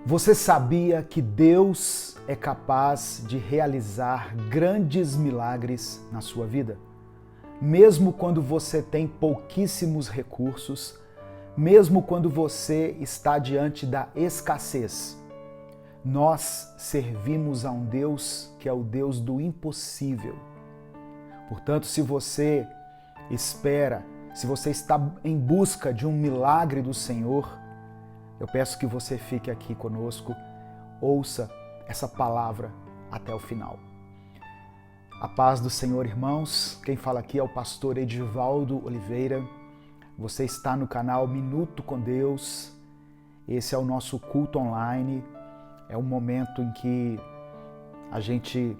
Você sabia que Deus é capaz de realizar grandes milagres na sua vida? Mesmo quando você tem pouquíssimos recursos, mesmo quando você está diante da escassez, nós servimos a um Deus que é o Deus do impossível. Portanto, se você espera, se você está em busca de um milagre do Senhor, eu peço que você fique aqui conosco, ouça essa palavra até o final. A paz do Senhor, irmãos. Quem fala aqui é o pastor Edivaldo Oliveira. Você está no canal Minuto com Deus. Esse é o nosso culto online. É um momento em que a gente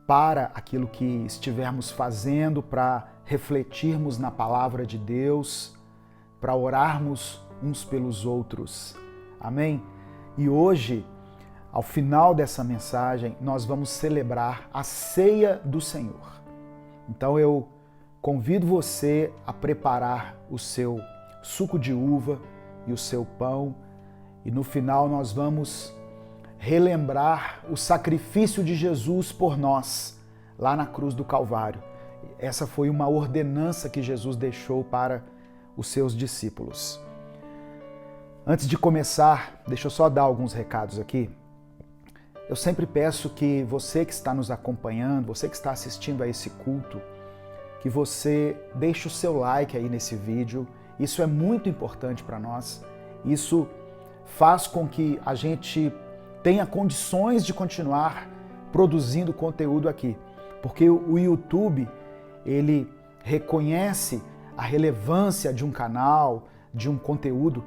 para aquilo que estivermos fazendo para refletirmos na palavra de Deus, para orarmos uns pelos outros. Amém? E hoje, ao final dessa mensagem, nós vamos celebrar a ceia do Senhor. Então eu convido você a preparar o seu suco de uva e o seu pão, e no final nós vamos relembrar o sacrifício de Jesus por nós, lá na cruz do Calvário. Essa foi uma ordenança que Jesus deixou para os seus discípulos. Antes de começar, deixa eu só dar alguns recados aqui. Eu sempre peço que você que está nos acompanhando, você que está assistindo a esse culto, que você deixe o seu like aí nesse vídeo. Isso é muito importante para nós. Isso faz com que a gente tenha condições de continuar produzindo conteúdo aqui. Porque o YouTube, ele reconhece a relevância de um canal, de um conteúdo,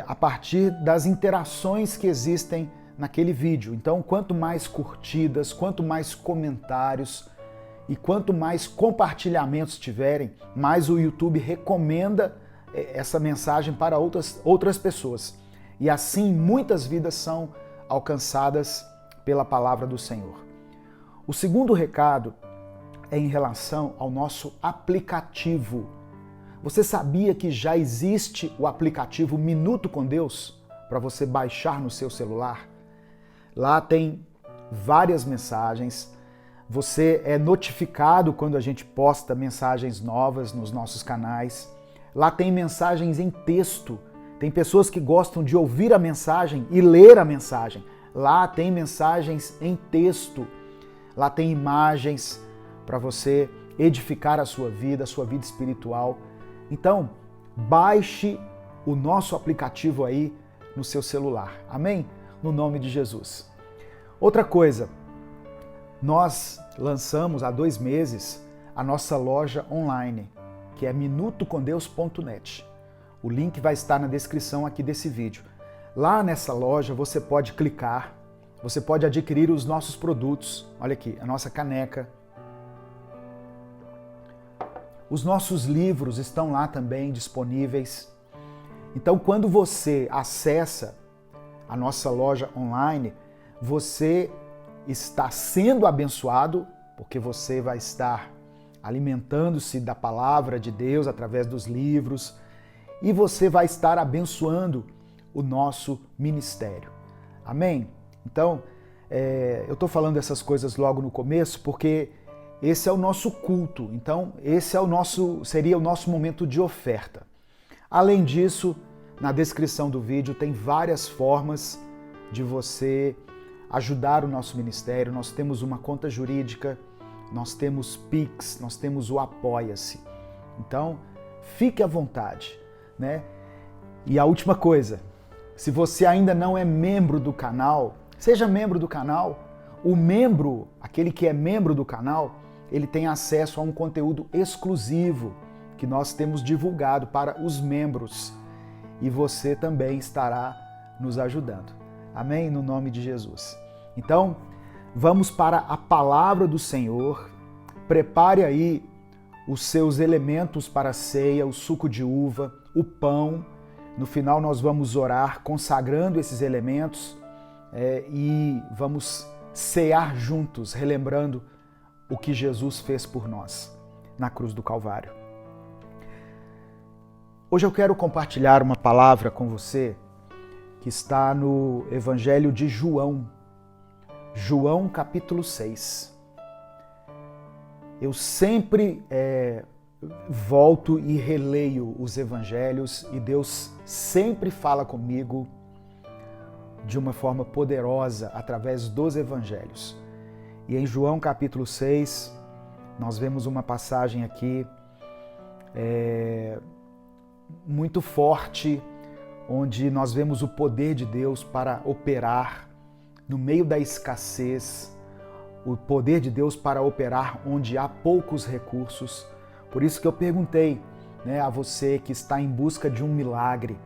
a partir das interações que existem naquele vídeo. Então, quanto mais curtidas, quanto mais comentários e quanto mais compartilhamentos tiverem, mais o YouTube recomenda essa mensagem para outras pessoas. E assim, muitas vidas são alcançadas pela palavra do Senhor. O segundo recado é em relação ao nosso aplicativo. Você sabia que já existe o aplicativo Minuto com Deus para você baixar no seu celular? Lá tem várias mensagens. Você é notificado quando a gente posta mensagens novas nos nossos canais. Lá tem mensagens em texto. Tem pessoas que gostam de ouvir a mensagem e ler a mensagem. Lá tem mensagens em texto. Lá tem imagens para você edificar a sua vida espiritual. Então, baixe o nosso aplicativo aí no seu celular. Amém? No nome de Jesus. Outra coisa, nós lançamos há 2 meses a nossa loja online, que é minutocomdeus.net. O link vai estar na descrição aqui desse vídeo. Lá nessa loja você pode clicar, você pode adquirir os nossos produtos. Olha aqui, a nossa caneca. Os nossos livros estão lá também disponíveis. Então, quando você acessa a nossa loja online, você está sendo abençoado, porque você vai estar alimentando-se da palavra de Deus através dos livros, e você vai estar abençoando o nosso ministério. Amém? Então, eu estou falando essas coisas logo no começo, porque esse é o nosso culto. Então, esse seria o nosso momento de oferta. Além disso, na descrição do vídeo tem várias formas de você ajudar o nosso ministério. Nós temos uma conta jurídica, nós temos Pix, nós temos o Apoia-se. Então, fique à vontade, né? E a última coisa, se você ainda não é membro do canal, seja membro do canal. O membro, aquele que é membro do canal, ele tem acesso a um conteúdo exclusivo que nós temos divulgado para os membros. E você também estará nos ajudando. Amém? No nome de Jesus. Então, vamos para a palavra do Senhor. Prepare aí os seus elementos para a ceia, o suco de uva, o pão. No final nós vamos orar consagrando esses elementos e vamos cear juntos, relembrando o que Jesus fez por nós na cruz do Calvário. Hoje eu quero compartilhar uma palavra com você que está no Evangelho de João, João capítulo 6. Eu sempre volto e releio os evangelhos e Deus sempre fala comigo de uma forma poderosa através dos evangelhos. E em João capítulo 6, nós vemos uma passagem aqui muito forte, onde nós vemos o poder de Deus para operar no meio da escassez, o poder de Deus para operar onde há poucos recursos. Por isso que eu perguntei, a você que está em busca de um milagre,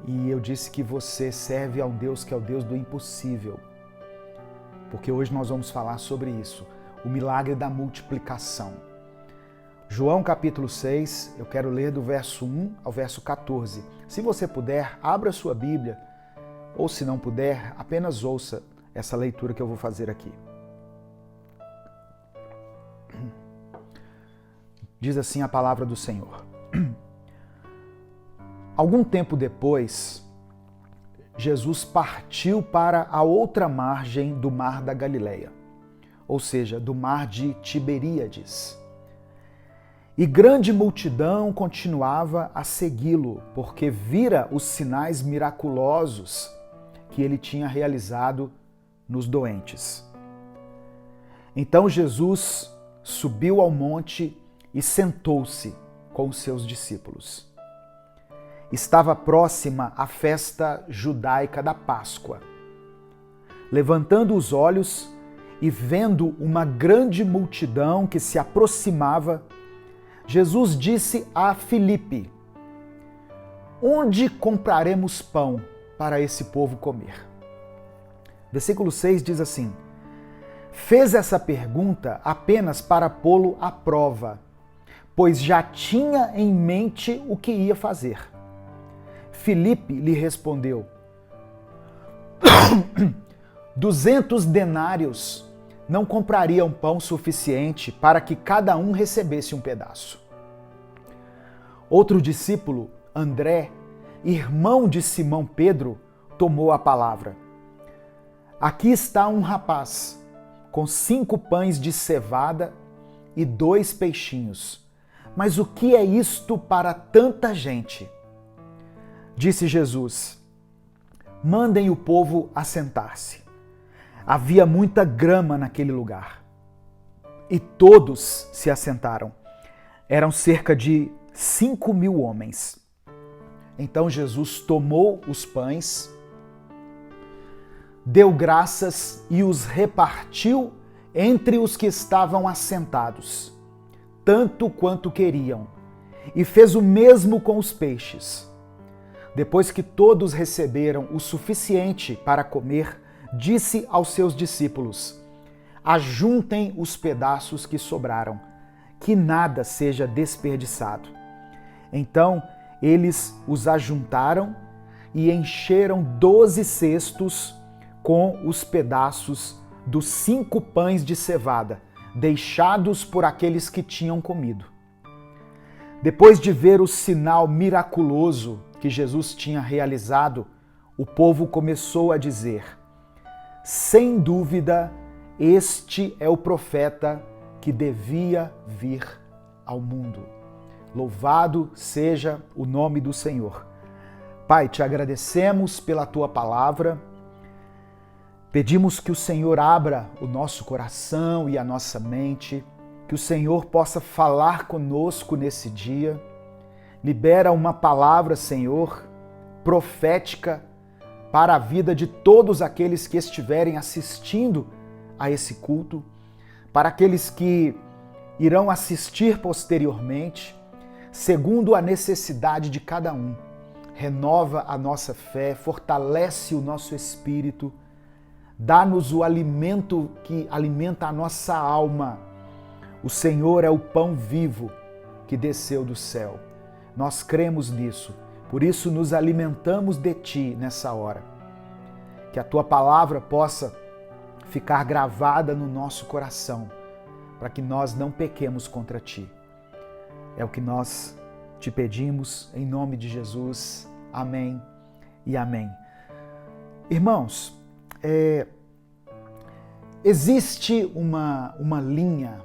e eu disse que você serve a um Deus que é o Deus do impossível, porque hoje nós vamos falar sobre isso, o milagre da multiplicação. João capítulo 6, eu quero ler do verso 1 ao verso 14. Se você puder, abra sua Bíblia, ou se não puder, apenas ouça essa leitura que eu vou fazer aqui. Diz assim a palavra do Senhor. Algum tempo depois, Jesus partiu para a outra margem do mar da Galileia, ou seja, do mar de Tiberíades. E grande multidão continuava a segui-lo, porque vira os sinais miraculosos que ele tinha realizado nos doentes. Então Jesus subiu ao monte e sentou-se com os seus discípulos. Estava próxima a festa judaica da Páscoa. Levantando os olhos e vendo uma grande multidão que se aproximava, Jesus disse a Filipe: onde compraremos pão para esse povo comer? Versículo 6 diz assim: fez essa pergunta apenas para pô-lo à prova, pois já tinha em mente o que ia fazer. Filipe lhe respondeu: 200 denários não comprariam pão suficiente para que cada um recebesse um pedaço. Outro discípulo, André, irmão de Simão Pedro, tomou a palavra. Aqui está um rapaz com 5 pães de cevada e 2 peixinhos. Mas o que é isto para tanta gente? Disse Jesus: mandem o povo assentar-se. Havia muita grama naquele lugar. E todos se assentaram. Eram cerca de 5.000 homens. Então Jesus tomou os pães, deu graças e os repartiu entre os que estavam assentados, tanto quanto queriam, e fez o mesmo com os peixes. Depois que todos receberam o suficiente para comer, disse aos seus discípulos: ajuntem os pedaços que sobraram, que nada seja desperdiçado. Então eles os ajuntaram e encheram 12 cestos com os pedaços dos 5 pães de cevada, deixados por aqueles que tinham comido. Depois de ver o sinal miraculoso que Jesus tinha realizado, o povo começou a dizer: sem dúvida, este é o profeta que devia vir ao mundo. Louvado seja o nome do Senhor. Pai, te agradecemos pela tua palavra. Pedimos que o Senhor abra o nosso coração e a nossa mente, que o Senhor possa falar conosco nesse dia. Libera uma palavra, Senhor, profética para a vida de todos aqueles que estiverem assistindo a esse culto, para aqueles que irão assistir posteriormente, segundo a necessidade de cada um. Renova a nossa fé, fortalece o nosso espírito, dá-nos o alimento que alimenta a nossa alma. O Senhor é o pão vivo que desceu do céu. Nós cremos nisso, por isso nos alimentamos de Ti nessa hora. Que a Tua palavra possa ficar gravada no nosso coração, para que nós não pequemos contra Ti. É o que nós te pedimos em nome de Jesus. Amém e amém. Irmãos, existe uma linha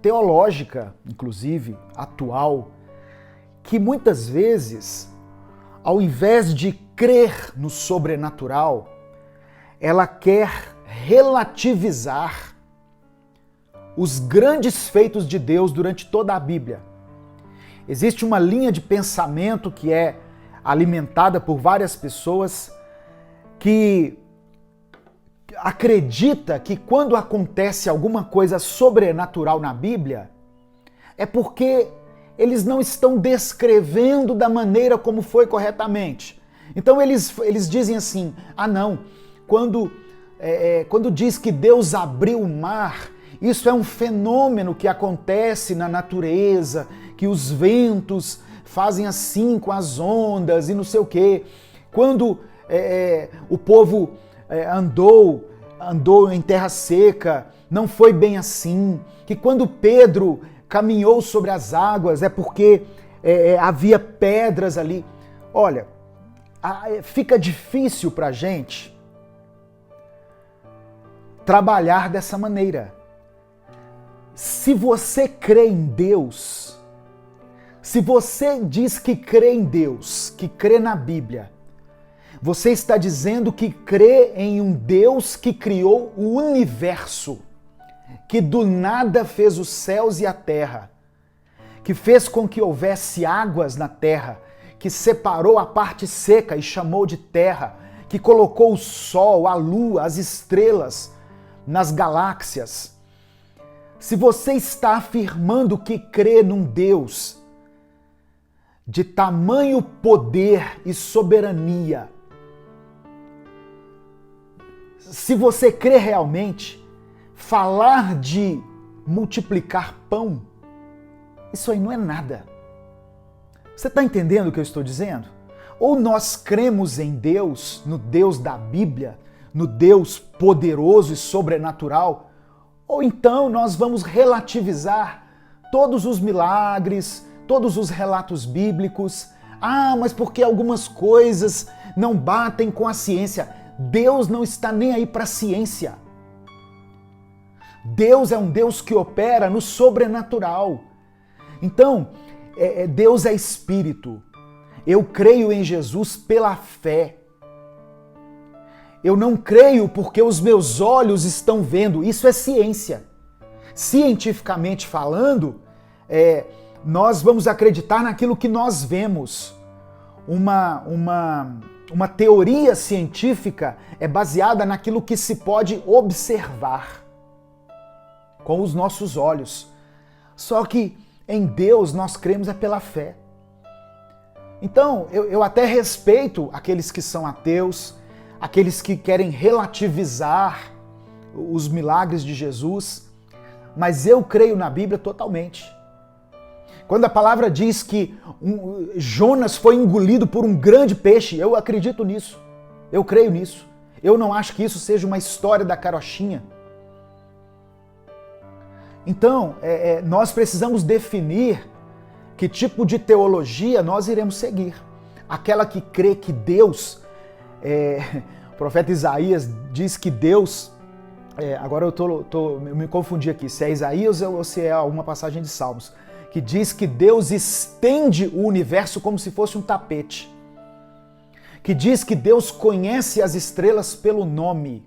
teológica, inclusive, atual, que muitas vezes, ao invés de crer no sobrenatural, ela quer relativizar os grandes feitos de Deus durante toda a Bíblia. Existe uma linha de pensamento que é alimentada por várias pessoas que acredita que quando acontece alguma coisa sobrenatural na Bíblia, é porque eles não estão descrevendo da maneira como foi corretamente. Então eles dizem assim, não, quando diz que Deus abriu o mar, isso é um fenômeno que acontece na natureza, que os ventos fazem assim com as ondas e não sei o quê. Quando o povo andou em terra seca, não foi bem assim. Que quando Pedro caminhou sobre as águas é porque havia pedras ali. Olha, fica difícil para a gente trabalhar dessa maneira. Se você crê em Deus, se você diz que crê em Deus, que crê na Bíblia, você está dizendo que crê em um Deus que criou o universo, que do nada fez os céus e a terra, que fez com que houvesse águas na terra, que separou a parte seca e chamou de terra, que colocou o sol, a lua, as estrelas nas galáxias. Se você está afirmando que crê num Deus de tamanho poder e soberania, se você crê realmente, falar de multiplicar pão, isso aí não é nada. Você está entendendo o que eu estou dizendo? Ou nós cremos em Deus, no Deus da Bíblia, no Deus poderoso e sobrenatural, ou então nós vamos relativizar todos os milagres, todos os relatos bíblicos. Mas porque algumas coisas não batem com a ciência. Deus não está nem aí para a ciência. Deus é um Deus que opera no sobrenatural. Então, Deus é espírito. Eu creio em Jesus pela fé. Eu não creio porque os meus olhos estão vendo. Isso é ciência. Cientificamente falando, nós vamos acreditar naquilo que nós vemos. Uma teoria científica é baseada naquilo que se pode observar com os nossos olhos. Só que em Deus nós cremos pela fé. Então, eu até respeito aqueles que são ateus, aqueles que querem relativizar os milagres de Jesus, mas eu creio na Bíblia totalmente. Quando a palavra diz que Jonas foi engolido por um grande peixe, eu acredito nisso, eu creio nisso. Eu não acho que isso seja uma história da carochinha. Então, nós precisamos definir que tipo de teologia nós iremos seguir. Aquela que crê que Deus... o profeta Isaías diz que Deus... agora eu me confundi aqui, se é Isaías ou se é alguma passagem de Salmos, que diz que Deus estende o universo como se fosse um tapete. Que diz que Deus conhece as estrelas pelo nome.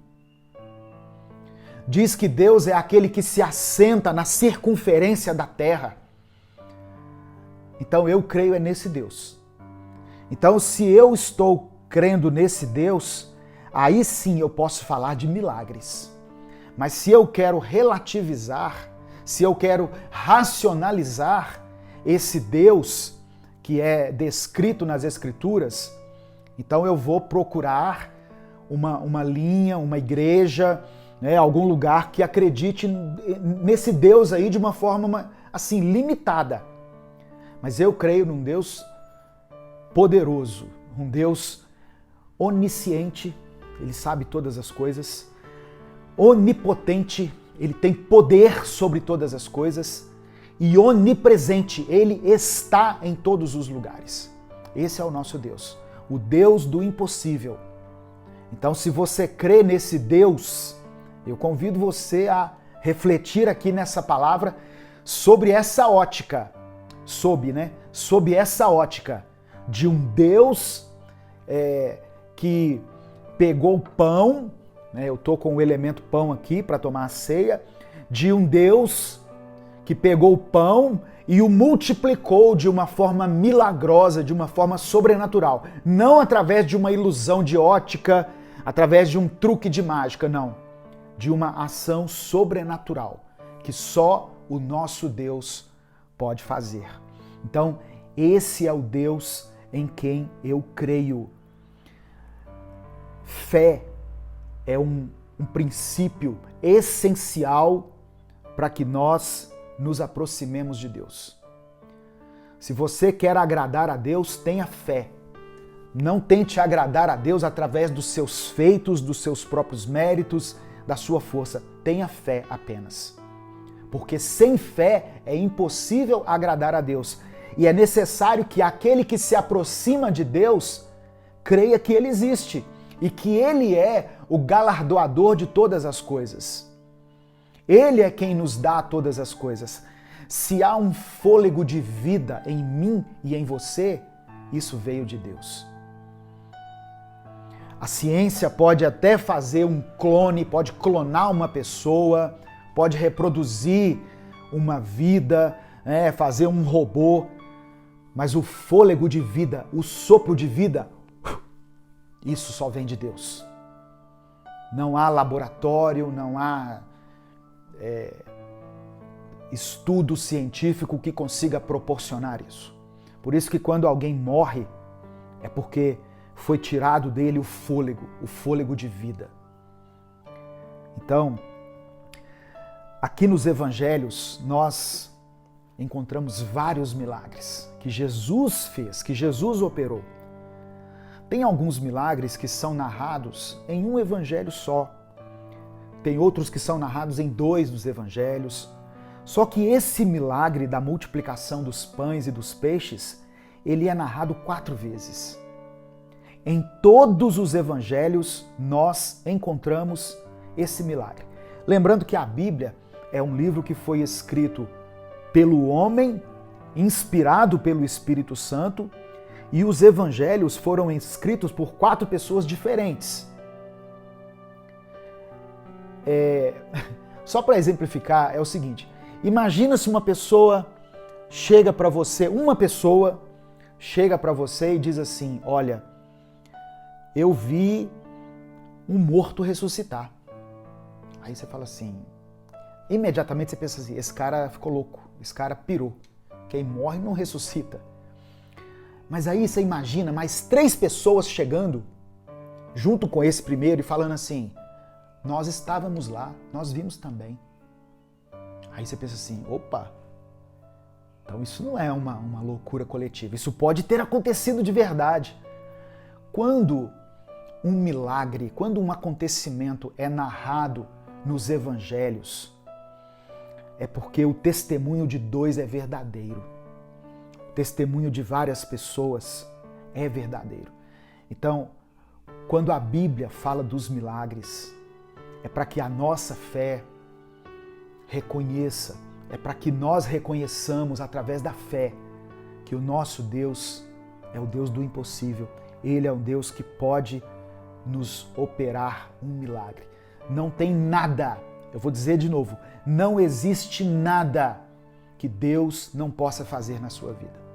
Diz que Deus é aquele que se assenta na circunferência da terra. Então eu creio nesse Deus. Então se eu estou crendo nesse Deus, aí sim eu posso falar de milagres. Mas se eu quero relativizar, se eu quero racionalizar esse Deus que é descrito nas Escrituras, então eu vou procurar uma linha, uma igreja, algum lugar que acredite nesse Deus aí de uma forma assim limitada. Mas eu creio num Deus poderoso, um Deus onisciente, ele sabe todas as coisas, onipotente, ele tem poder sobre todas as coisas, e onipresente, ele está em todos os lugares. Esse é o nosso Deus, o Deus do impossível. Então, se você crê nesse Deus, eu convido você a refletir aqui nessa palavra sobre essa ótica, sob essa ótica de um Deus que pegou o pão, né? Eu estou com o elemento pão aqui para tomar a ceia, de um Deus que pegou o pão e o multiplicou de uma forma milagrosa, de uma forma sobrenatural. Não através de uma ilusão de ótica, através de um truque de mágica, não. De uma ação sobrenatural, que só o nosso Deus pode fazer. Então, esse é o Deus em quem eu creio. Fé é um princípio essencial para que nós nos aproximemos de Deus. Se você quer agradar a Deus, tenha fé. Não tente agradar a Deus através dos seus feitos, dos seus próprios méritos, da sua força. Tenha fé apenas. Porque sem fé é impossível agradar a Deus. E é necessário que aquele que se aproxima de Deus creia que Ele existe e que Ele é o galardoador de todas as coisas. Ele é quem nos dá todas as coisas. Se há um fôlego de vida em mim e em você, isso veio de Deus. A ciência pode até fazer um clone, pode clonar uma pessoa, pode reproduzir uma vida, fazer um robô, mas o fôlego de vida, o sopro de vida, isso só vem de Deus. Não há laboratório, não há estudo científico que consiga proporcionar isso. Por isso que quando alguém morre, é porque foi tirado dele o fôlego de vida. Então, aqui nos evangelhos, nós encontramos vários milagres que Jesus fez, que Jesus operou. Tem alguns milagres que são narrados em um evangelho só. Tem outros que são narrados em 2 dos evangelhos. Só que esse milagre da multiplicação dos pães e dos peixes, ele é narrado 4 vezes. Em todos os evangelhos, nós encontramos esse milagre. Lembrando que a Bíblia é um livro que foi escrito pelo homem, inspirado pelo Espírito Santo, e os evangelhos foram escritos por 4 pessoas diferentes. Só para exemplificar, é o seguinte: imagina se uma pessoa chega para você e diz assim: olha, eu vi um morto ressuscitar. Aí você fala assim, imediatamente você pensa assim, esse cara ficou louco, esse cara pirou. Quem morre não ressuscita. Mas aí você imagina mais 3 pessoas chegando junto com esse primeiro e falando assim: nós estávamos lá, nós vimos também. Aí você pensa assim, opa, então isso não é uma loucura coletiva, isso pode ter acontecido de verdade. Quando um milagre, quando um acontecimento é narrado nos evangelhos, é porque o testemunho de 2 é verdadeiro. O testemunho de várias pessoas é verdadeiro. Então, quando a Bíblia fala dos milagres, é para que a nossa fé reconheça, é para que nós reconheçamos através da fé que o nosso Deus é o Deus do impossível. Ele é um Deus que pode nos operar um milagre. Não tem nada, eu vou dizer de novo, não existe nada que Deus não possa fazer na sua vida.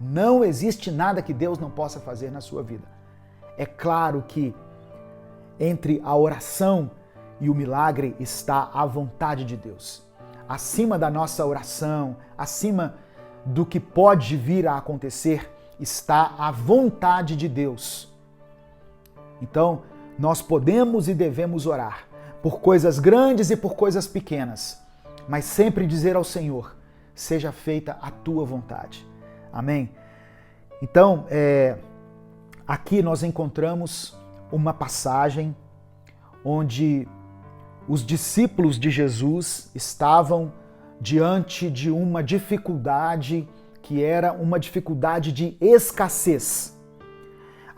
Não existe nada que Deus não possa fazer na sua vida. É claro que entre a oração e o milagre está a vontade de Deus. Acima da nossa oração, acima do que pode vir a acontecer, está a vontade de Deus. Então, nós podemos e devemos orar por coisas grandes e por coisas pequenas, mas sempre dizer ao Senhor: seja feita a tua vontade. Amém? Então, aqui nós encontramos uma passagem onde os discípulos de Jesus estavam diante de uma dificuldade que era uma dificuldade de escassez.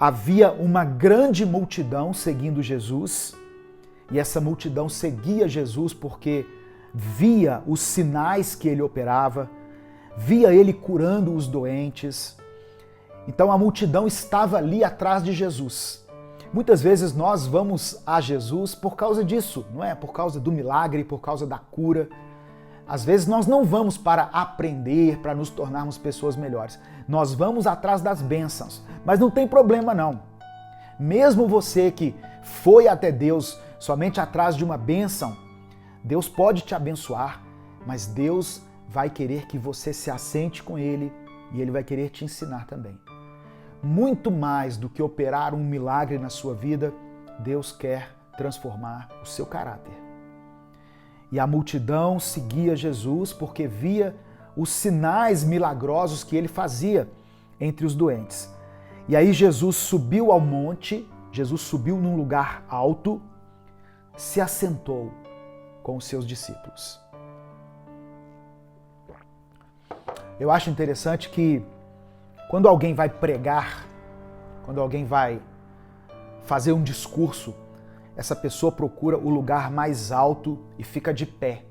Havia uma grande multidão seguindo Jesus, e essa multidão seguia Jesus porque via os sinais que ele operava, via ele curando os doentes. Então a multidão estava ali atrás de Jesus. Muitas vezes nós vamos a Jesus por causa disso, não é? Por causa do milagre, por causa da cura. Às vezes nós não vamos para aprender, para nos tornarmos pessoas melhores. Nós vamos atrás das bênçãos. Mas não tem problema não. Mesmo você que foi até Deus somente atrás de uma bênção, Deus pode te abençoar, mas Deus vai querer que você se assente com Ele e Ele vai querer te ensinar também. Muito mais do que operar um milagre na sua vida, Deus quer transformar o seu caráter. E a multidão seguia Jesus porque via os sinais milagrosos que ele fazia entre os doentes. E aí Jesus subiu ao monte, Jesus subiu num lugar alto, se assentou com os seus discípulos. Eu acho interessante que quando alguém vai pregar, quando alguém vai fazer um discurso, essa pessoa procura o lugar mais alto e fica de pé.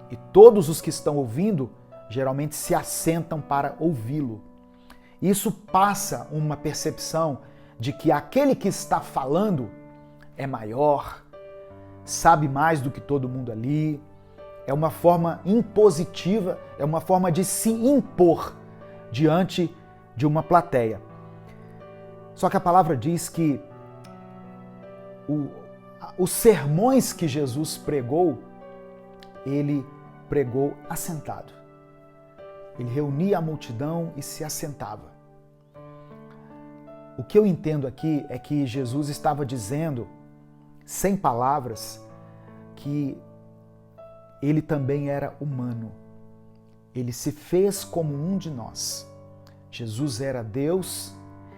E todos os que estão ouvindo geralmente se assentam para ouvi-lo. Isso passa uma percepção de que aquele que está falando é maior, sabe mais do que todo mundo ali. É uma forma impositiva, é uma forma de se impor diante de uma plateia. Só que a palavra diz que os sermões que Jesus pregou, ele pregou assentado. Ele reunia a multidão e se assentava. O que eu entendo aqui é que Jesus estava dizendo, sem palavras, que ele também era humano. Ele se fez como um de nós. Jesus era Deus,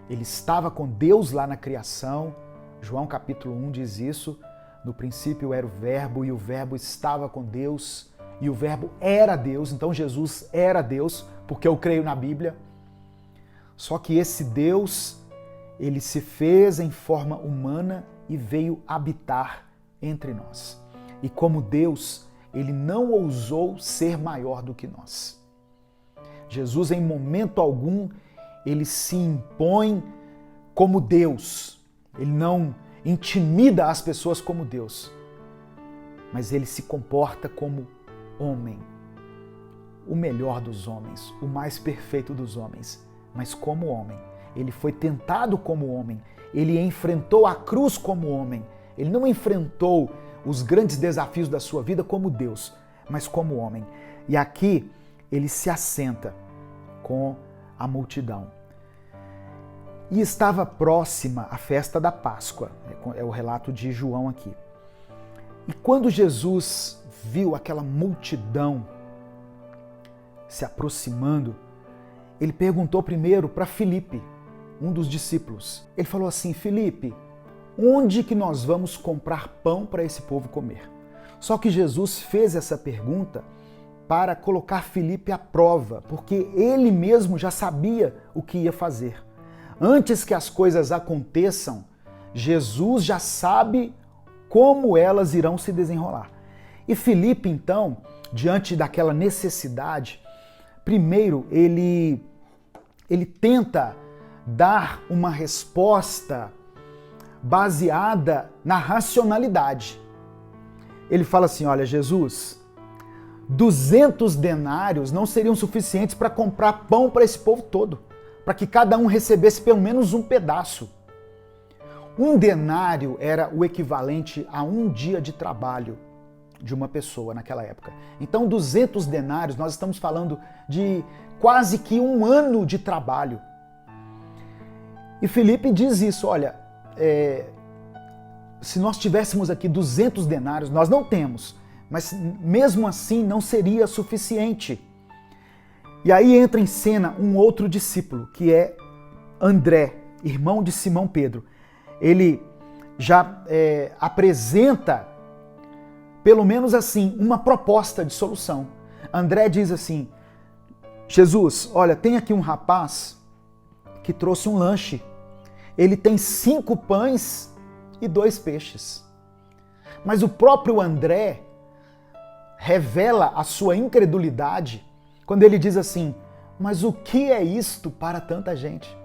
ele estava com Deus lá na criação. João capítulo 1 diz isso. No princípio era o Verbo e o Verbo estava com Deus e o Verbo era Deus. Então Jesus era Deus, porque eu creio na Bíblia. Só que esse Deus, ele se fez em forma humana e veio habitar entre nós. E como Deus, ele não ousou ser maior do que nós. Jesus, em momento algum, ele se impõe como Deus. Ele não intimida as pessoas como Deus, mas ele se comporta como homem, o melhor dos homens, o mais perfeito dos homens, mas como homem. Ele foi tentado como homem, ele enfrentou a cruz como homem, ele não enfrentou os grandes desafios da sua vida como Deus, mas como homem. E aqui ele se assenta com a multidão. E estava próxima a festa da Páscoa, é o relato de João aqui. E quando Jesus viu aquela multidão se aproximando, ele perguntou primeiro para Filipe, um dos discípulos. Ele falou assim: Filipe, onde que nós vamos comprar pão para esse povo comer? Só que Jesus fez essa pergunta para colocar Filipe à prova, porque ele mesmo já sabia o que ia fazer. Antes que as coisas aconteçam, Jesus já sabe como elas irão se desenrolar. E Filipe, então, diante daquela necessidade, primeiro ele tenta dar uma resposta baseada na racionalidade. Ele fala assim: olha, Jesus, 200 denários não seriam suficientes para comprar pão para esse povo todo, para que cada um recebesse pelo menos um pedaço. Um denário era o equivalente a um dia de trabalho de uma pessoa naquela época. Então, 200 denários, nós estamos falando de quase que um ano de trabalho. E Filipe diz isso: olha, se nós tivéssemos aqui 200 denários, nós não temos, mas mesmo assim não seria suficiente. E aí entra em cena um outro discípulo, que é André, irmão de Simão Pedro. Ele já apresenta, pelo menos assim, uma proposta de solução. André diz assim: Jesus, olha, tem aqui um rapaz que trouxe um lanche. ele tem 5 pães e 2 peixes. Mas o próprio André revela a sua incredulidade quando ele diz assim: mas o que é isto para tanta gente?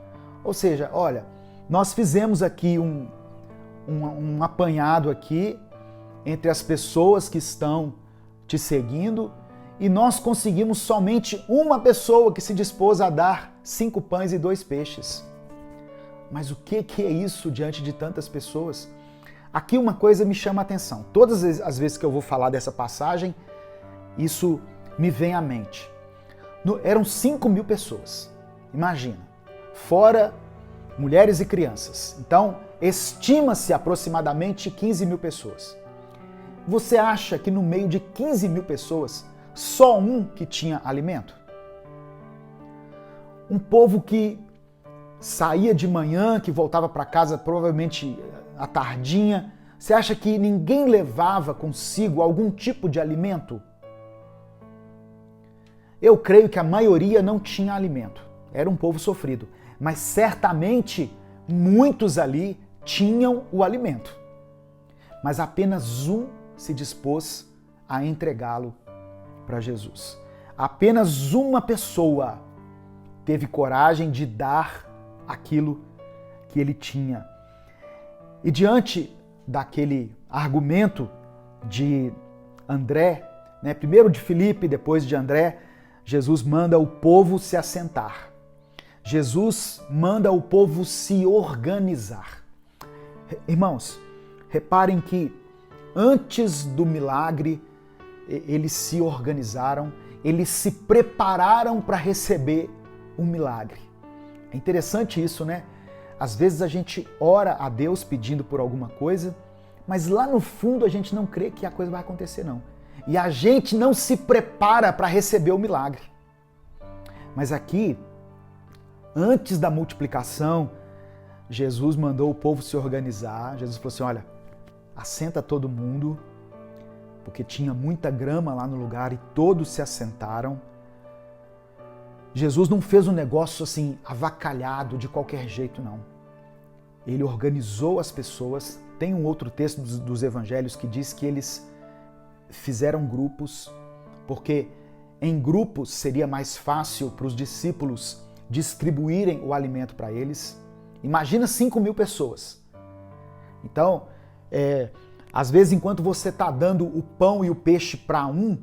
Ou seja, olha, nós fizemos aqui um apanhado aqui entre as pessoas que estão te seguindo e nós conseguimos somente uma pessoa que se dispôs a dar 5 pães e 2 peixes. Mas o que é isso diante de tantas pessoas? Aqui uma coisa me chama a atenção. Todas as vezes que eu vou falar dessa passagem, isso me vem à mente. Eram 5.000 pessoas, imagina, fora mulheres e crianças. Então, estima-se aproximadamente 15.000 pessoas. Você acha que no meio de 15.000 pessoas, só um que tinha alimento? Um povo que saía de manhã, que voltava para casa provavelmente à tardinha, você acha que ninguém levava consigo algum tipo de alimento? Eu creio que a maioria não tinha alimento. Era um povo sofrido. Mas certamente muitos ali tinham o alimento. Mas apenas um se dispôs a entregá-lo para Jesus. Apenas uma pessoa teve coragem de dar aquilo que ele tinha. E diante daquele argumento de André, primeiro de Filipe, depois de André, Jesus manda o povo se assentar. Jesus manda o povo se organizar. Irmãos, reparem que antes do milagre, eles se organizaram, eles se prepararam para receber um milagre. É interessante isso, né? Às vezes a gente ora a Deus pedindo por alguma coisa, mas lá no fundo a gente não crê que a coisa vai acontecer, não. E a gente não se prepara para receber o milagre. Mas aqui, antes da multiplicação, Jesus mandou o povo se organizar. Jesus falou assim: olha, assenta todo mundo, porque tinha muita grama lá no lugar e todos se assentaram. Jesus não fez um negócio assim avacalhado de qualquer jeito, não. Ele organizou as pessoas. Tem um outro texto dos evangelhos que diz que eles fizeram grupos, porque em grupos seria mais fácil para os discípulos distribuírem o alimento para eles. Imagina 5.000 pessoas. Então, às vezes, enquanto você está dando o pão e o peixe para um,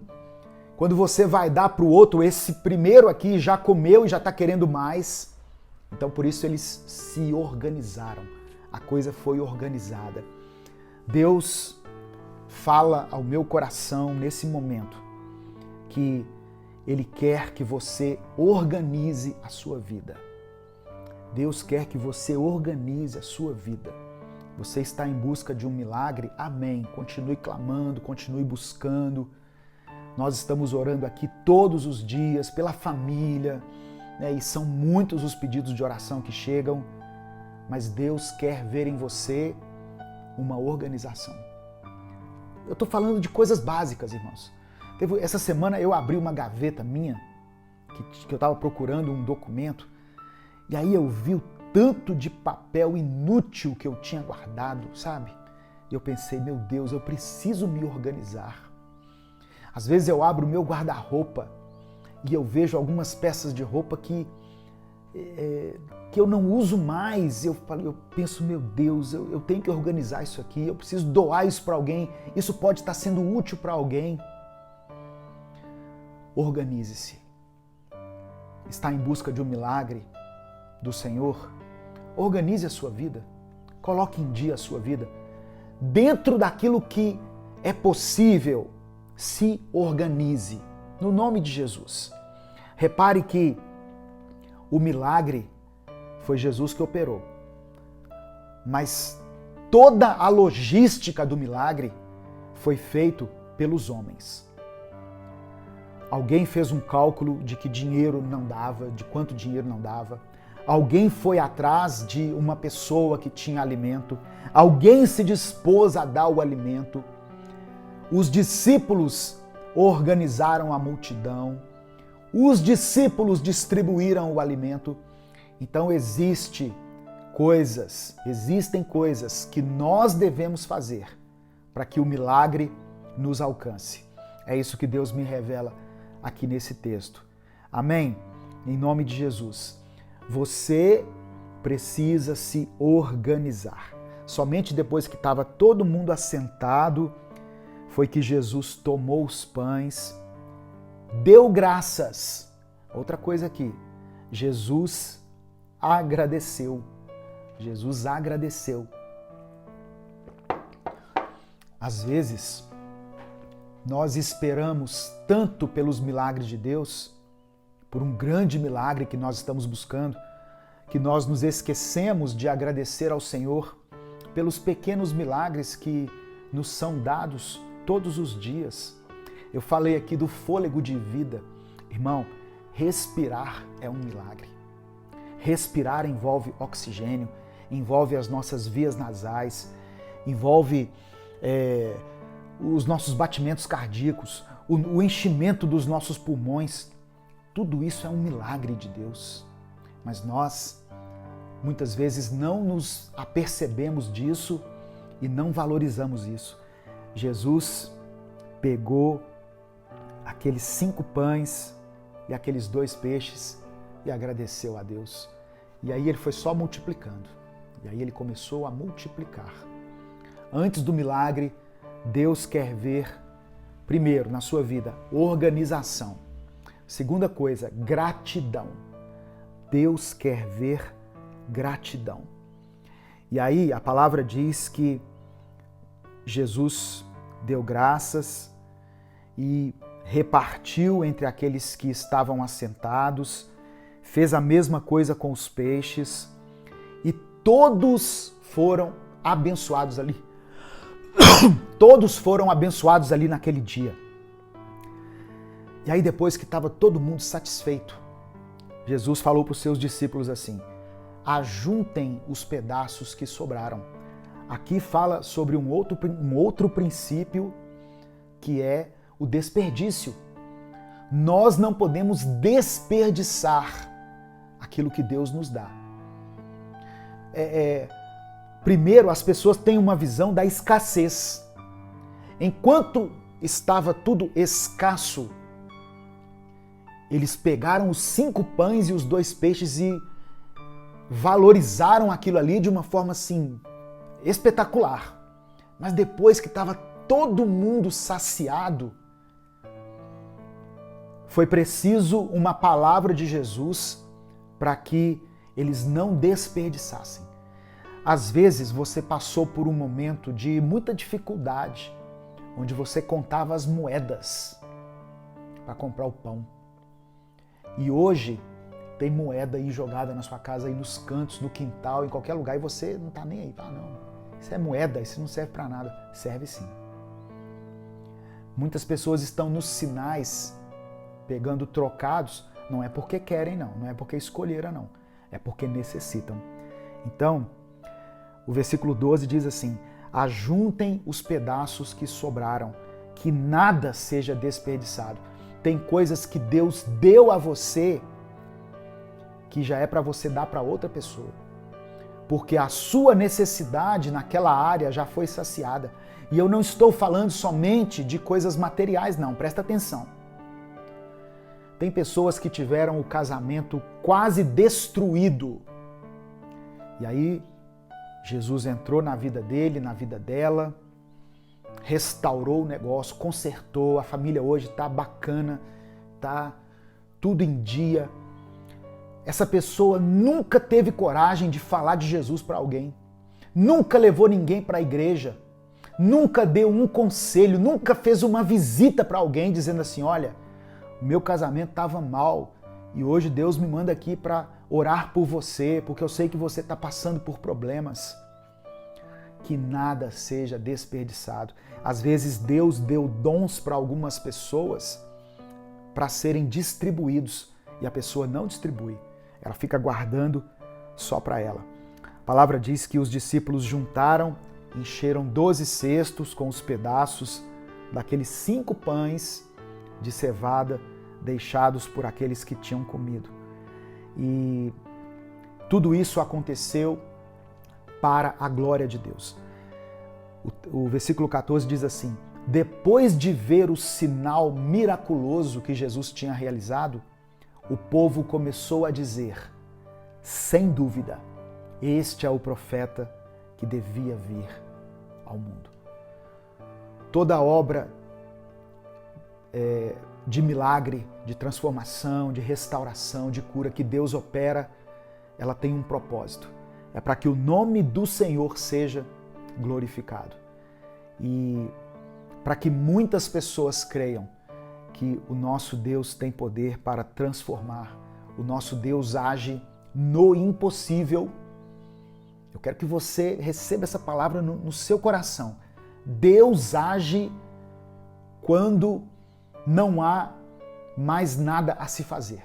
quando você vai dar para o outro, esse primeiro aqui já comeu e já está querendo mais. Então, por isso, eles se organizaram. A coisa foi organizada. Deus fala ao meu coração nesse momento que Ele quer que você organize a sua vida. Deus quer que você organize a sua vida. Você está em busca de um milagre? Amém. Continue clamando, continue buscando. Nós estamos orando aqui todos os dias pela família, e são muitos os pedidos de oração que chegam, mas Deus quer ver em você uma organização. Eu estou falando de coisas básicas, irmãos. Essa semana eu abri uma gaveta minha, que eu estava procurando um documento, e aí eu vi o tanto de papel inútil que eu tinha guardado, sabe? E eu pensei, meu Deus, eu preciso me organizar. Às vezes eu abro o meu guarda-roupa e eu vejo algumas peças de roupa que eu não uso mais. Eu penso, meu Deus, eu tenho que organizar isso aqui, eu preciso doar isso para alguém, isso pode estar sendo útil para alguém. Organize-se. Está em busca de um milagre do Senhor? Organize a sua vida. Coloque em dia a sua vida. Dentro daquilo que é possível, se organize. No nome de Jesus. Repare que o milagre foi Jesus que operou. Mas toda a logística do milagre foi feito pelos homens. Alguém fez um cálculo de que dinheiro não dava, de quanto dinheiro não dava. Alguém foi atrás de uma pessoa que tinha alimento. Alguém se dispôs a dar o alimento. Os discípulos organizaram a multidão. Os discípulos distribuíram o alimento. Então existe existem coisas que nós devemos fazer para que o milagre nos alcance. É isso que Deus me revela aqui nesse texto. Amém? Em nome de Jesus. Você precisa se organizar. Somente depois que estava todo mundo assentado, foi que Jesus tomou os pães, deu graças. Outra coisa aqui, Jesus agradeceu. Jesus agradeceu. Às vezes, nós esperamos tanto pelos milagres de Deus, por um grande milagre que nós estamos buscando, que nós nos esquecemos de agradecer ao Senhor pelos pequenos milagres que nos são dados todos os dias. Eu falei aqui do fôlego de vida. Irmão, respirar é um milagre. Respirar envolve oxigênio, envolve as nossas vias nasais, envolve os nossos batimentos cardíacos, o enchimento dos nossos pulmões. Tudo isso é um milagre de Deus. Mas nós, muitas vezes, não nos apercebemos disso e não valorizamos isso. Jesus pegou aqueles 5 pães e aqueles 2 peixes e agradeceu a Deus. E aí ele foi só multiplicando. E aí ele começou a multiplicar. Antes do milagre, Deus quer ver, primeiro, na sua vida, organização. Segunda coisa, gratidão. Deus quer ver gratidão. E aí a palavra diz que Jesus deu graças e repartiu entre aqueles que estavam assentados, fez a mesma coisa com os peixes e todos foram abençoados ali. Todos foram abençoados ali naquele dia. E aí depois que estava todo mundo satisfeito, Jesus falou para os seus discípulos assim: ajuntem os pedaços que sobraram. Aqui fala sobre um outro princípio que é o desperdício. Nós não podemos desperdiçar aquilo que Deus nos dá. Primeiro, as pessoas têm uma visão da escassez. Enquanto estava tudo escasso, eles pegaram os 5 pães e os 2 peixes e valorizaram aquilo ali de uma forma assim espetacular. Mas depois que estava todo mundo saciado, foi preciso uma palavra de Jesus para que eles não desperdiçassem. Às vezes você passou por um momento de muita dificuldade, onde você contava as moedas para comprar o pão. E hoje tem moeda aí jogada na sua casa, aí nos cantos, no quintal, em qualquer lugar, e você não está nem aí. Ah, não, isso é moeda, isso não serve para nada. Serve sim. Muitas pessoas estão nos sinais pegando trocados, não é porque querem não, não é porque escolheram não, é porque necessitam. Então, o versículo 12 diz assim: ajuntem os pedaços que sobraram, que nada seja desperdiçado. Tem coisas que Deus deu a você que já é para você dar para outra pessoa. Porque a sua necessidade naquela área já foi saciada. E eu não estou falando somente de coisas materiais, não. Presta atenção. Tem pessoas que tiveram o casamento quase destruído. E aí, Jesus entrou na vida dele, na vida dela, restaurou o negócio, consertou, a família hoje está bacana, tá tudo em dia. Essa pessoa nunca teve coragem de falar de Jesus para alguém, nunca levou ninguém para a igreja, nunca deu um conselho, nunca fez uma visita para alguém dizendo assim: olha, o meu casamento estava mal e hoje Deus me manda aqui para orar por você, porque eu sei que você está passando por problemas. Que nada seja desperdiçado. Às vezes Deus deu dons para algumas pessoas para serem distribuídos e a pessoa não distribui. Ela fica guardando só para ela. A palavra diz que os discípulos juntaram, encheram 12 cestos com os pedaços daqueles 5 pães de cevada deixados por aqueles que tinham comido. E tudo isso aconteceu para a glória de Deus. O versículo 14 diz assim: depois de ver o sinal miraculoso que Jesus tinha realizado, o povo começou a dizer: sem dúvida, este é o profeta que devia vir ao mundo. Toda obra de milagre, de transformação, de restauração, de cura que Deus opera, ela tem um propósito. É para que o nome do Senhor seja glorificado. E para que muitas pessoas creiam que o nosso Deus tem poder para transformar, o nosso Deus age no impossível. Eu quero que você receba essa palavra no seu coração. Deus age quando não há mais nada a se fazer.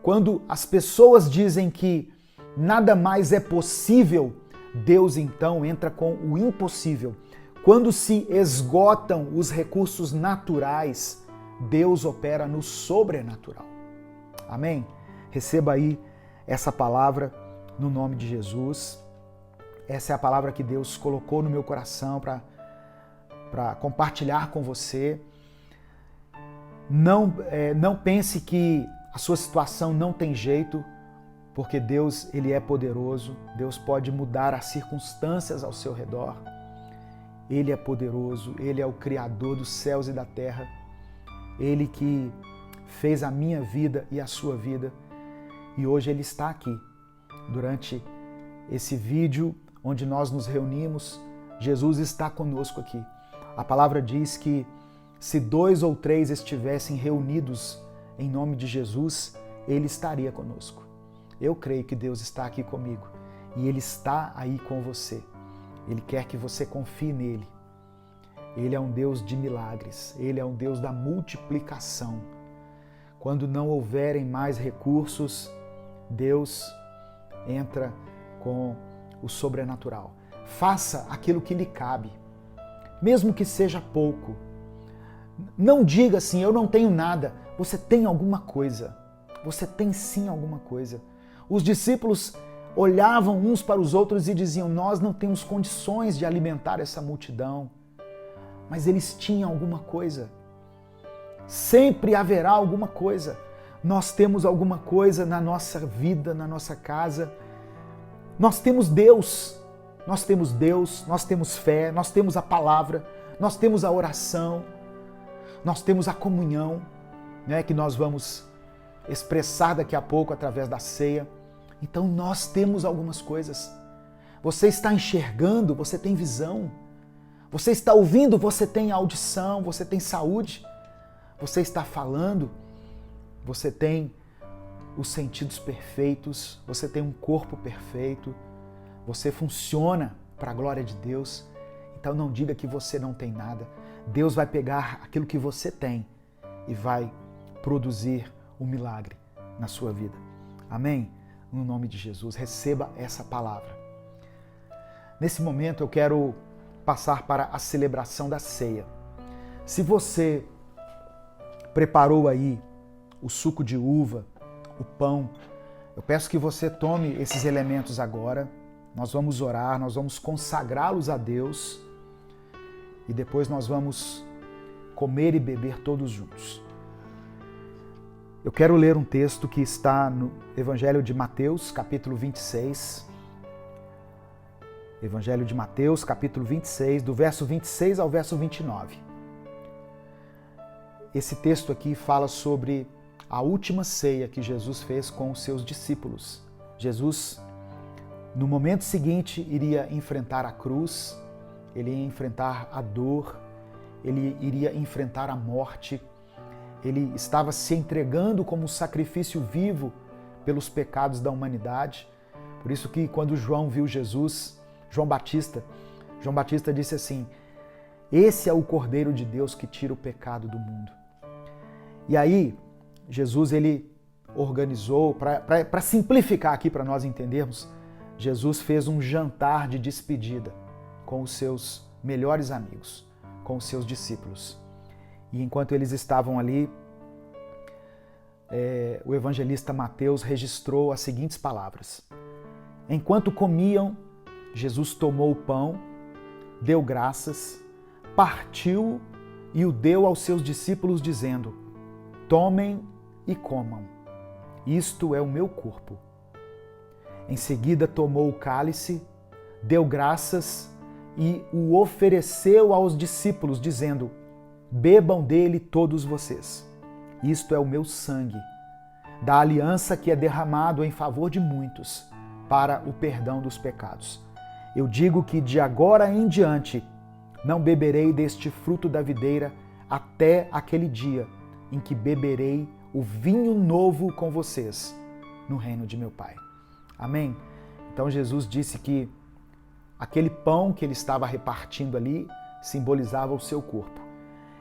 Quando as pessoas dizem que nada mais é possível, Deus então entra com o impossível. Quando se esgotam os recursos naturais, Deus opera no sobrenatural. Amém? Receba aí essa palavra no nome de Jesus. Essa é a palavra que Deus colocou no meu coração para compartilhar com você. Não pense que a sua situação não tem jeito, porque Deus, Ele é poderoso. Deus pode mudar as circunstâncias ao seu redor. Ele é poderoso, Ele é o Criador dos céus e da terra. Ele que fez a minha vida e a sua vida. E hoje Ele está aqui, durante esse vídeo onde nós nos reunimos. Jesus está conosco aqui. A palavra diz que se 2 ou 3 estivessem reunidos em nome de Jesus, Ele estaria conosco. Eu creio que Deus está aqui comigo e Ele está aí com você. Ele quer que você confie nele. Ele é um Deus de milagres. Ele é um Deus da multiplicação. Quando não houverem mais recursos, Deus entra com o sobrenatural. Faça aquilo que lhe cabe, mesmo que seja pouco. Não diga assim: eu não tenho nada. Você tem alguma coisa. Você tem sim alguma coisa. Os discípulos olhavam uns para os outros e diziam: nós não temos condições de alimentar essa multidão. Mas eles tinham alguma coisa. Sempre haverá alguma coisa. Nós temos alguma coisa na nossa vida, na nossa casa. Nós temos Deus. Nós temos Deus, nós temos fé, nós temos a palavra, nós temos a oração, nós temos a comunhão, né, que nós vamos expressar daqui a pouco através da ceia. Então nós temos algumas coisas. Você está enxergando, você tem visão. Você está ouvindo, você tem audição, você tem saúde. Você está falando, você tem os sentidos perfeitos, você tem um corpo perfeito, você funciona para a glória de Deus. Então não diga que você não tem nada. Deus vai pegar aquilo que você tem e vai produzir um milagre na sua vida. Amém? No nome de Jesus, receba essa palavra. Nesse momento eu quero passar para a celebração da ceia. Se você preparou aí o suco de uva, o pão, eu peço que você tome esses elementos agora. Nós vamos orar, nós vamos consagrá-los a Deus e depois nós vamos comer e beber todos juntos. Eu quero ler um texto que está no Evangelho de Mateus, capítulo 26. Evangelho de Mateus, capítulo 26, do verso 26 ao verso 29. Esse texto aqui fala sobre a última ceia que Jesus fez com os seus discípulos. Jesus, no momento seguinte, iria enfrentar a cruz, ele ia enfrentar a dor, ele iria enfrentar a morte. Ele estava se entregando como um sacrifício vivo pelos pecados da humanidade. Por isso que quando João viu Jesus, João Batista disse assim: esse é o Cordeiro de Deus que tira o pecado do mundo. E aí, Jesus ele organizou, para simplificar aqui para nós entendermos, Jesus fez um jantar de despedida com os seus melhores amigos, com os seus discípulos. E enquanto eles estavam ali, o evangelista Mateus registrou as seguintes palavras: enquanto comiam, Jesus tomou o pão, deu graças, partiu e o deu aos seus discípulos, dizendo: tomem e comam, isto é o meu corpo. Em seguida tomou o cálice, deu graças e o ofereceu aos discípulos, dizendo: bebam dele todos vocês, isto é o meu sangue, da aliança que é derramado em favor de muitos, para o perdão dos pecados. Eu digo que de agora em diante não beberei deste fruto da videira até aquele dia em que beberei o vinho novo com vocês no reino de meu Pai. Amém? Então Jesus disse que aquele pão que ele estava repartindo ali simbolizava o seu corpo.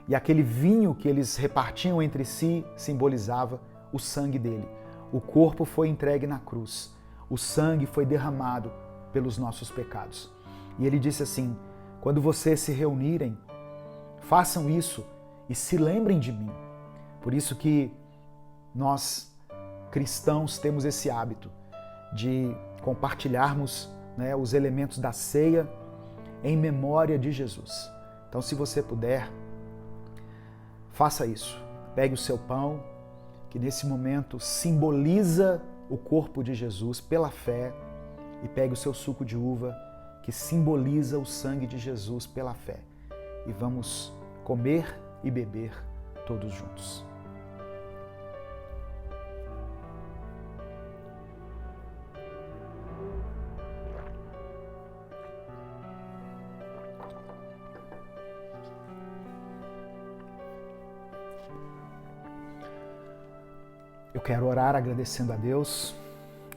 E aquele vinho que eles repartiam entre si simbolizava o sangue dele. O corpo foi entregue na cruz. O sangue foi derramado pelos nossos pecados. E ele disse assim: quando vocês se reunirem, façam isso e se lembrem de mim. Por isso que nós, cristãos, temos esse hábito de compartilharmos, os elementos da ceia em memória de Jesus. Então, se você puder, faça isso. Pegue o seu pão, que nesse momento simboliza o corpo de Jesus pela fé, e pegue o seu suco de uva, que simboliza o sangue de Jesus pela fé. E vamos comer e beber todos juntos. Eu quero orar agradecendo a Deus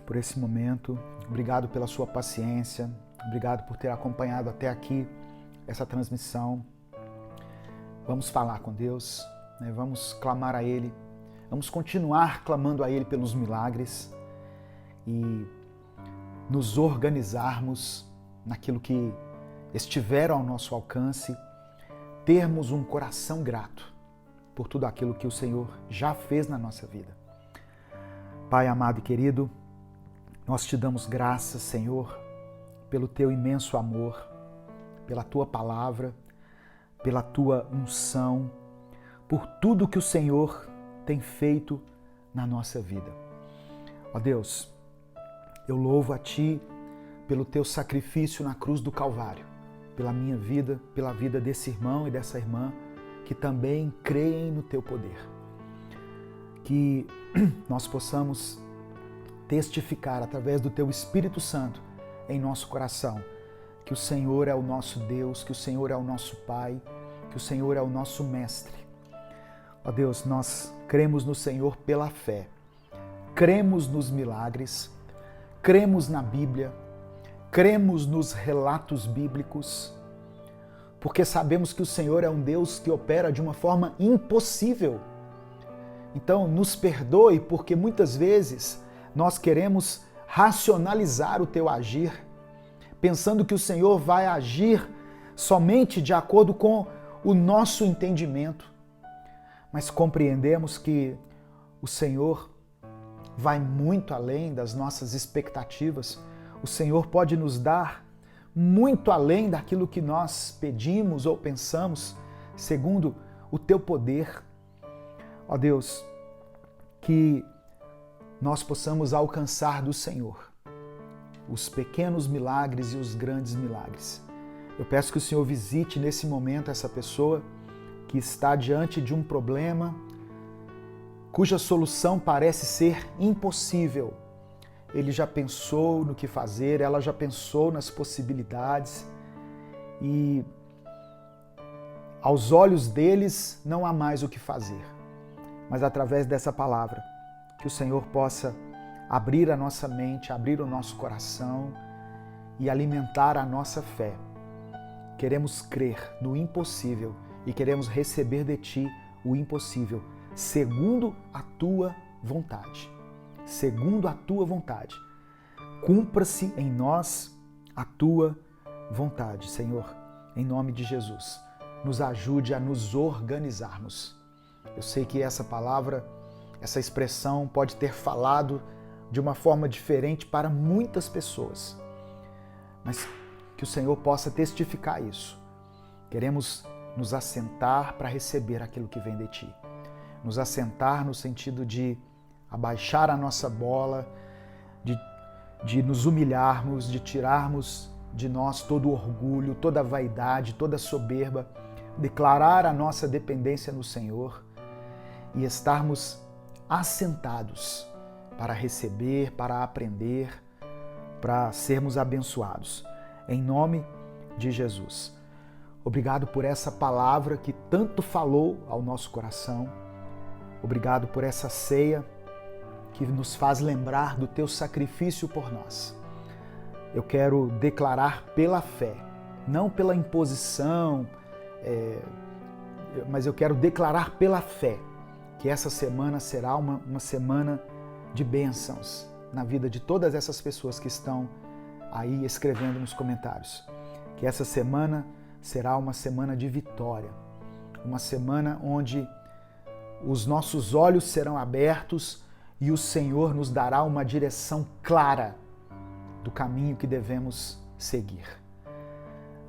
por esse momento. Obrigado pela sua paciência. Obrigado por ter acompanhado até aqui essa transmissão. Vamos falar com Deus, vamos clamar a Ele. Vamos continuar clamando a Ele pelos milagres e nos organizarmos naquilo que estiver ao nosso alcance, termos um coração grato por tudo aquilo que o Senhor já fez na nossa vida. Pai amado e querido, nós te damos graças, Senhor, pelo teu imenso amor, pela tua palavra, pela tua unção, por tudo que o Senhor tem feito na nossa vida. Ó Deus, eu louvo a Ti pelo teu sacrifício na cruz do Calvário, pela minha vida, pela vida desse irmão e dessa irmã que também creem no teu poder. Que nós possamos testificar através do teu Espírito Santo em nosso coração que o Senhor é o nosso Deus, que o Senhor é o nosso Pai, que o Senhor é o nosso Mestre. Ó Deus, nós cremos no Senhor pela fé, cremos nos milagres, cremos na Bíblia, cremos nos relatos bíblicos, porque sabemos que o Senhor é um Deus que opera de uma forma impossível. Então, nos perdoe, porque muitas vezes nós queremos racionalizar o teu agir, pensando que o Senhor vai agir somente de acordo com o nosso entendimento. Mas compreendemos que o Senhor vai muito além das nossas expectativas. O Senhor pode nos dar muito além daquilo que nós pedimos ou pensamos, segundo o teu poder. Ó Deus, que nós possamos alcançar do Senhor os pequenos milagres e os grandes milagres. Eu peço que o Senhor visite nesse momento essa pessoa que está diante de um problema cuja solução parece ser impossível. Ele já pensou no que fazer, ela já pensou nas possibilidades e aos olhos deles não há mais o que fazer. Mas através dessa palavra, que o Senhor possa abrir a nossa mente, abrir o nosso coração e alimentar a nossa fé. Queremos crer no impossível e queremos receber de Ti o impossível, segundo a Tua vontade. Segundo a Tua vontade. Cumpra-se em nós a Tua vontade, Senhor, em nome de Jesus. Nos ajude a nos organizarmos. Eu sei que essa palavra, essa expressão pode ter falado de uma forma diferente para muitas pessoas. Mas que o Senhor possa testificar isso. Queremos nos assentar para receber aquilo que vem de Ti. Nos assentar no sentido de abaixar a nossa bola, de nos humilharmos, de tirarmos de nós todo o orgulho, toda a vaidade, toda a soberba, declarar a nossa dependência no Senhor e estarmos assentados para receber, para aprender, para sermos abençoados. Em nome de Jesus. Obrigado por essa palavra que tanto falou ao nosso coração. Obrigado por essa ceia que nos faz lembrar do Teu sacrifício por nós. Eu quero declarar pela fé, não pela imposição, mas eu quero declarar pela fé que essa semana será uma semana de bênçãos na vida de todas essas pessoas que estão aí escrevendo nos comentários. Que essa semana será uma semana de vitória, uma semana onde os nossos olhos serão abertos e o Senhor nos dará uma direção clara do caminho que devemos seguir.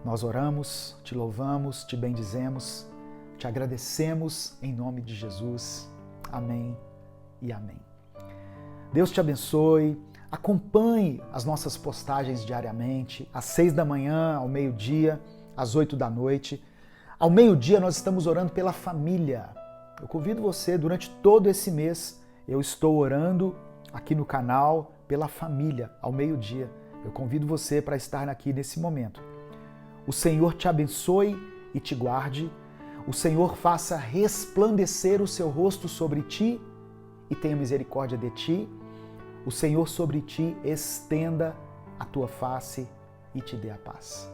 Nós oramos, te louvamos, te bendizemos, te agradecemos em nome de Jesus. Amém e amém. Deus te abençoe. Acompanhe as nossas postagens diariamente, às 6 da manhã, ao meio-dia, às 8 da noite. Ao meio-dia nós estamos orando pela família. Eu convido você, durante todo esse mês, eu estou orando aqui no canal pela família, ao meio-dia. Eu convido você para estar aqui nesse momento. O Senhor te abençoe e te guarde. O Senhor faça resplandecer o seu rosto sobre ti e tenha misericórdia de ti. O Senhor sobre ti estenda a tua face e te dê a paz.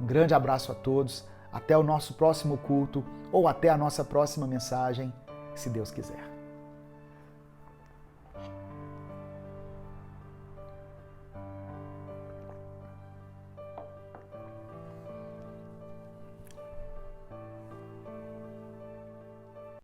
Um grande abraço a todos. Até o nosso próximo culto ou até a nossa próxima mensagem, se Deus quiser.